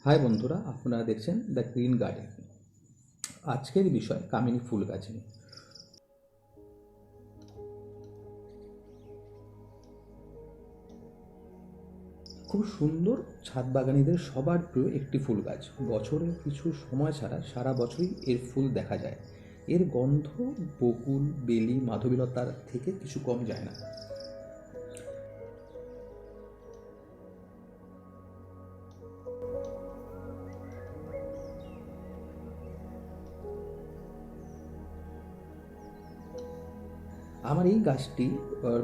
High বন্ধুরা, আপনারা দেখছেন দ্য গ্রিন গার্ডেন। আজকের বিষয় কামিনী ফুল গাছ নিয়ে। খুব সুন্দর, ছাদ বাগানীদের সবার প্রিয় একটি ফুল গাছ। বছরের কিছু সময় ছাড়া সারা বছরই এর ফুল দেখা যায়। এর গন্ধ বকুল, বেলি, মাধবীলতার থেকে কিছু কম যায় না। আমার এই গাছটি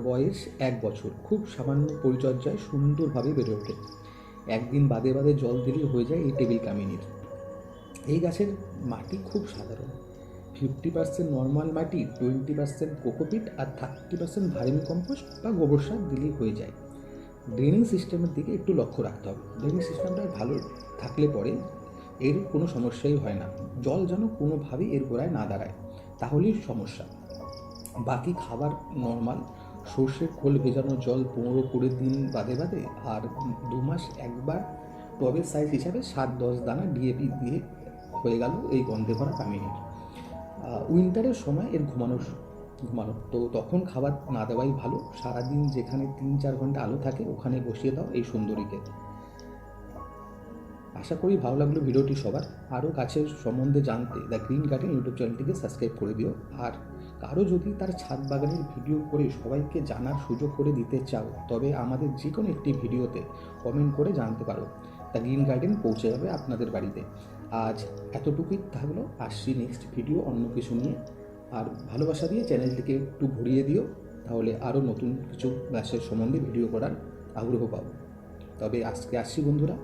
বয়স 1 বছর। খুব সামান্য পরিচর্যায় সুন্দরভাবে বেড়ে ওঠে। একদিন বাদে বাদে জল দিলেই হয়ে যায় এই টেবিল কামিনীর। এই গাছের মাটি খুব সাধারণ। 50% নর্মাল মাটি, 20% কোকোপিট আর 30% ভার্মি কম্পোস্ট বা গোবর সার দিলেই হয়ে যায়। ড্রেনিং সিস্টেমের দিকে একটু লক্ষ্য রাখতে হবে। ড্রেনিং সিস্টেমটা ভালো থাকলে পরে এর কোনো সমস্যাই হয় না। জল যেন কোনোভাবেই এর গোড়ায় না দাঁড়ায়, তাহলেই সমস্যা। বাকি খাবার নর্মাল। সর্ষের খোল ভেজানো জল 15-20 দিন বাদে বাদে, আর 2 মাস একবার টবের সাইজ হিসাবে 7-10 দানা ডিএপি দিয়ে হয়ে গেল এই গন্ধে ভরা কামিনীর। উইন্টারের সময় এর ঘুমানো তো তখন খাবার না দেওয়াই ভালো। সারাদিন যেখানে 3-4 ঘন্টা আলো থাকে ওখানে বসিয়ে দাও এই সুন্দরীকে। আশা করি ভালো লাগলো ভিডিওটি সবার। আরও গাছের সম্বন্ধে জানতে দ্য গ্রিন গার্ডেন ইউটিউব চ্যানেলটিকে সাবস্ক্রাইব করে দিও। আর কারো যদি তার ছাদ বাগানের ভিডিও করে সবাইকে জানার সুযোগ করে দিতে চাও, তবে আমাদের যে কোনো একটি ভিডিওতে কমেন্ট করে জানতে পারো। দ্য গ্রিন গার্ডেন পৌঁছে যাবে আপনাদের বাড়িতে। আজ এতটুকুই থাকলো। আসছি নেক্সট ভিডিও অন্য কিছু নিয়ে। আর ভালোবাসা দিয়ে চ্যানেলটিকে একটু ভরিয়ে দিও, তাহলে আরও নতুন কিছু গাছের সম্বন্ধে ভিডিও করার আগ্রহ পাবো। তবে আজকে আসছি বন্ধুরা।